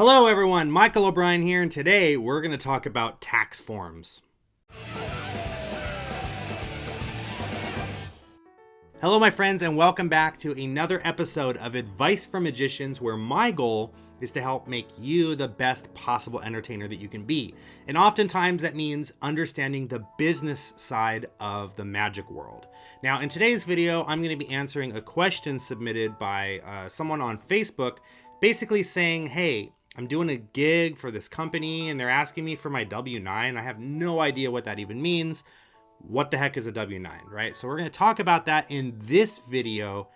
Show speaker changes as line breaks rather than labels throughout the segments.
Hello everyone, Michael O'Brien here, and today we're going to talk about tax forms. Hello my friends, and welcome back to another episode of Advice from Magicians, where my goal is to help make you the best possible entertainer that you can be. And oftentimes that means understanding the business side of the magic world. Now in today's video, I'm going to be answering a question submitted by someone on Facebook, basically saying, hey, I'm doing a gig for this company and they're asking me for my W9. I have no idea what that even means. What the heck is a W9, right? So we're going to talk about that in this video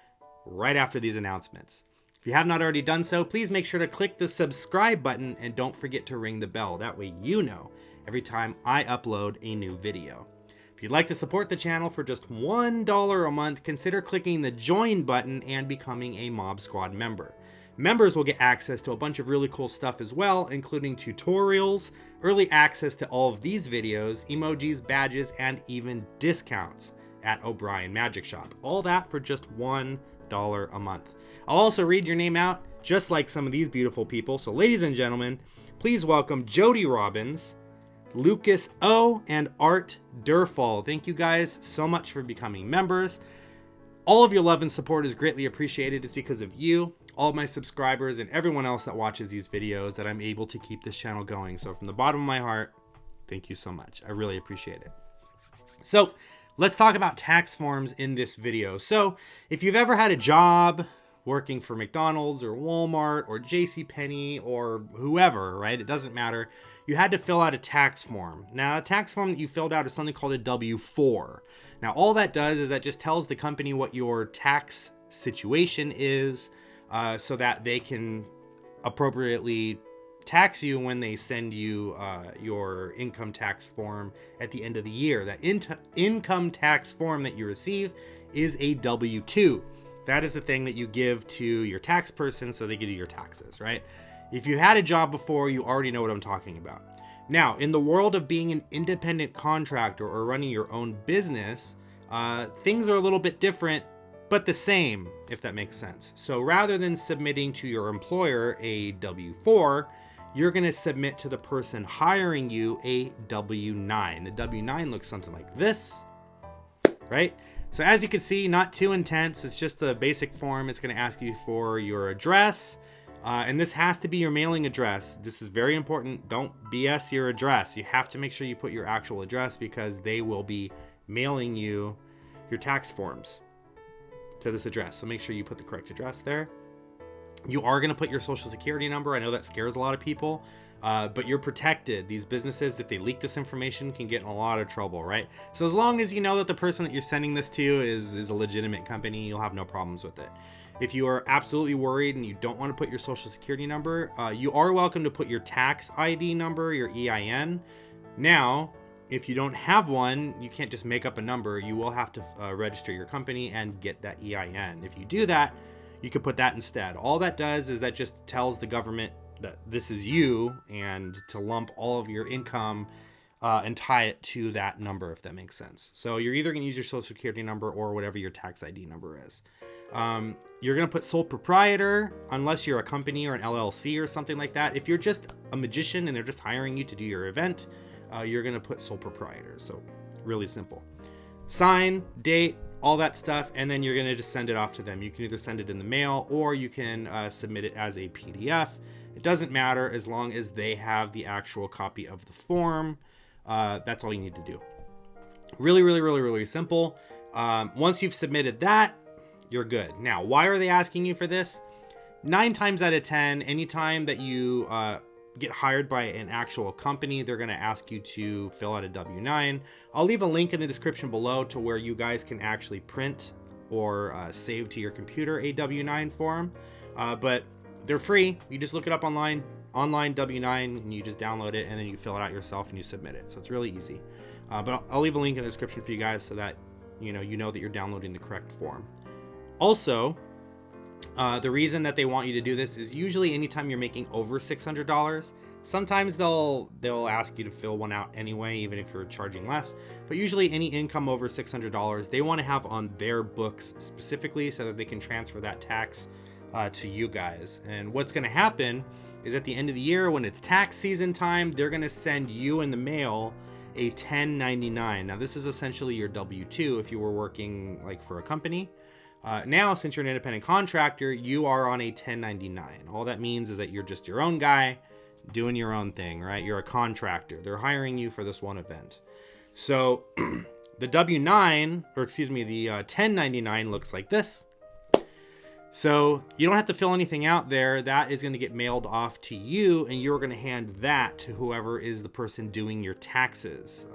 right after these announcements. If you have not already done so, please make sure to click the subscribe button and don't forget to ring the bell. That way you know every time I upload a new video. If you'd like to support the channel for just $1 a month, consider clicking the join button and becoming a Mob Squad member. Members will get access to a bunch of really cool stuff as well, including tutorials, early access to all of these videos, emojis, badges, and even discounts at O'Brien Magic Shop. All that for just $1 a month. I'll also read your name out, just like some of these beautiful people. So ladies and gentlemen, please welcome Jody Robbins, Lucas O, and Art Durfall. Thank you guys so much for becoming members. All of your love and support is greatly appreciated. It's because of you, all of my subscribers, and everyone else that watches these videos that I'm able to keep this channel going. So from the bottom of my heart, thank you so much. I really appreciate it. So let's talk about tax forms in this video. So if you've ever had a job working for McDonald's or Walmart or JCPenney or whoever, right? It doesn't matter. You had to fill out a tax form. Now, a tax form that you filled out is something called a W-4. Now, all that does is that just tells the company what your tax situation is, so that they can appropriately tax you when they send you your income tax form at the end of the year. That income tax form that you receive is a W-2. That is the thing that you give to your tax person so they give you your taxes, right? If you had a job before, you already know what I'm talking about. Now, in the world of being an independent contractor or running your own business, things are a little bit different, but the same, if that makes sense. So rather than submitting to your employer a W-4, you're going to submit to the person hiring you a W-9. The W-9 looks something like this, right? So as you can see, not too intense. It's just the basic form. It's going to ask you for your address. And this has to be your mailing address. This is very important. Don't BS your address. You have to make sure you put your actual address because they will be mailing you your tax forms to this address. So make sure you put the correct address there. You are going to put your social security number. I know that scares a lot of people, but you're protected. These businesses, if they leak this information, can get in a lot of trouble, right? So as long as you know that the person that you're sending this to is a legitimate company, you'll have no problems with it. If you are absolutely worried and you don't want to put your social security number, you are welcome to put your tax ID number, your EIN. Now, if you don't have one, you can't just make up a number. You will have to register your company and get that EIN. If you do that, you can put that instead. All that does is that just tells the government that this is you and to lump all of your income and tie it to that number, if that makes sense. So you're either going to use your social security number or whatever your tax ID number is. You're going to put sole proprietor unless you're a company or an LLC or something like that. If you're just a magician and they're just hiring you to do your event, you're going to put sole proprietor. So really simple. Sign, date, all that stuff, and then you're going to just send it off to them. You can either send it in the mail or you can submit it as a PDF. It doesn't matter as long as they have the actual copy of the form. That's all you need to do. Really simple. Once you've submitted that, you're good. Now, why are they asking you for this? 9 times out of 10, anytime that you get hired by an actual company, they're going to ask you to fill out a W-9. I'll leave a link in the description below to where you guys can actually print or save to your computer a W-9 form. But they're free. You just look it up online W-9, and you just download it, and then you fill it out yourself and you submit it. So it's really easy. But I'll leave a link in the description for you guys so that you know that you're downloading the correct form. Also, the reason that they want you to do this is usually anytime you're making over $600. Sometimes they'll ask you to fill one out anyway, even if you're charging less. But usually any income over $600, they want to have on their books specifically so that they can transfer that tax to you guys. And what's going to happen is at the end of the year, when it's tax season time, they're going to send you in the mail a 1099. Now, this is essentially your W-2 if you were working like for a company. Now, since you're an independent contractor, you are on a 1099. All that means is that you're just your own guy doing your own thing, right? You're a contractor. They're hiring you for this one event. So the W-9, or excuse me, the 1099 looks like this. So you don't have to fill anything out there. That is going to get mailed off to you, and you're going to hand that to whoever is the person doing your taxes.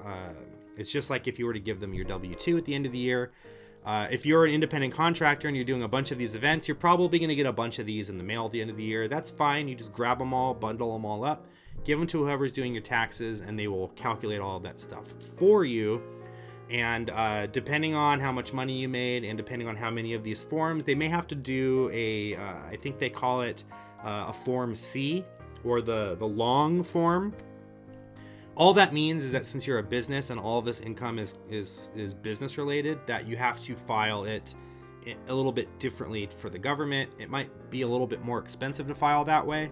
It's just like if you were to give them your W-2 at the end of the year. If you're an independent contractor and you're doing a bunch of these events, you're probably going to get a bunch of these in the mail at the end of the year. That's fine. You just grab them all, bundle them all up, give them to whoever's doing your taxes, and they will calculate all of that stuff for you. And depending on how much money you made and depending on how many of these forms, they may have to do I think they call it a Form C, or the long form. All that means is that since you're a business and all of this income is business related, that you have to file it a little bit differently for the government. It might be a little bit more expensive to file that way,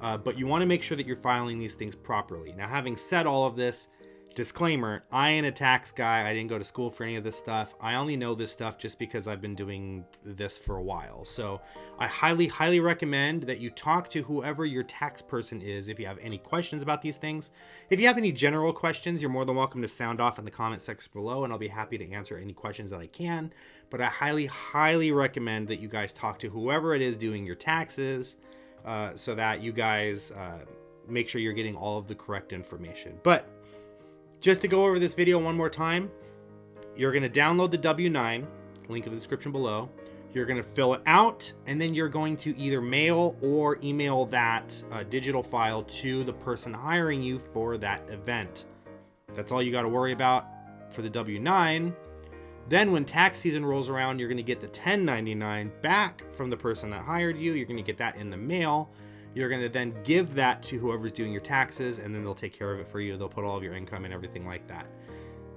but you want to make sure that you're filing these things properly. Now, having said all of this, disclaimer, I ain't a tax guy. I didn't go to school for any of this stuff. I only know this stuff just because I've been doing this for a while. So I highly recommend that you talk to whoever your tax person is if you have any questions about these things. If you have any general questions, you're more than welcome to sound off in the comment section below, and I'll be happy to answer any questions that I can. But I highly recommend that you guys talk to whoever it is doing your taxes, so that you guys make sure you're getting all of the correct information. But just to go over this video one more time, you're going to download the W9, link in the description below. You're going to fill it out, and then you're going to either mail or email that digital file to the person hiring you for that event. That's all you got to worry about for the W9. Then when tax season rolls around, you're going to get the 1099 back from the person that hired you. You're going to get that in the mail. You're going to then give that to whoever's doing your taxes, and then they'll take care of it for you. They'll put all of your income and everything like that.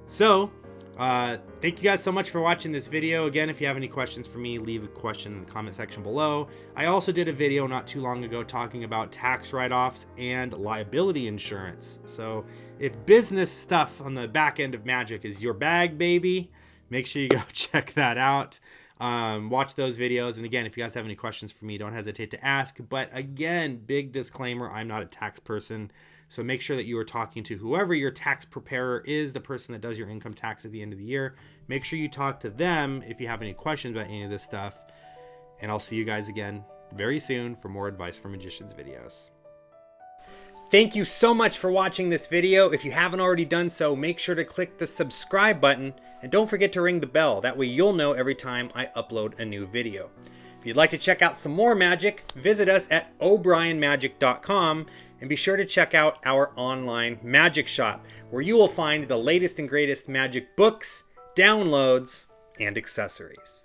So, thank you guys so much for watching this video. Again, if you have any questions for me, leave a question in the comment section below. I also did a video not too long ago talking about tax write-offs and liability insurance. So if business stuff on the back end of Magic is your bag, baby, make sure you go check that out. Watch those videos. And again, if you guys have any questions for me, don't hesitate to ask. But again, big disclaimer, I'm not a tax person. So make sure that you are talking to whoever your tax preparer is, the person that does your income tax at the end of the year. Make sure you talk to them if you have any questions about any of this stuff. And I'll see you guys again very soon for more Advice for Magicians videos. Thank you so much for watching this video. If you haven't already done so, make sure to click the subscribe button and don't forget to ring the bell. That way you'll know every time I upload a new video. If you'd like to check out some more magic, visit us at obrienmagic.com and be sure to check out our online magic shop, where you will find the latest and greatest magic books, downloads, and accessories.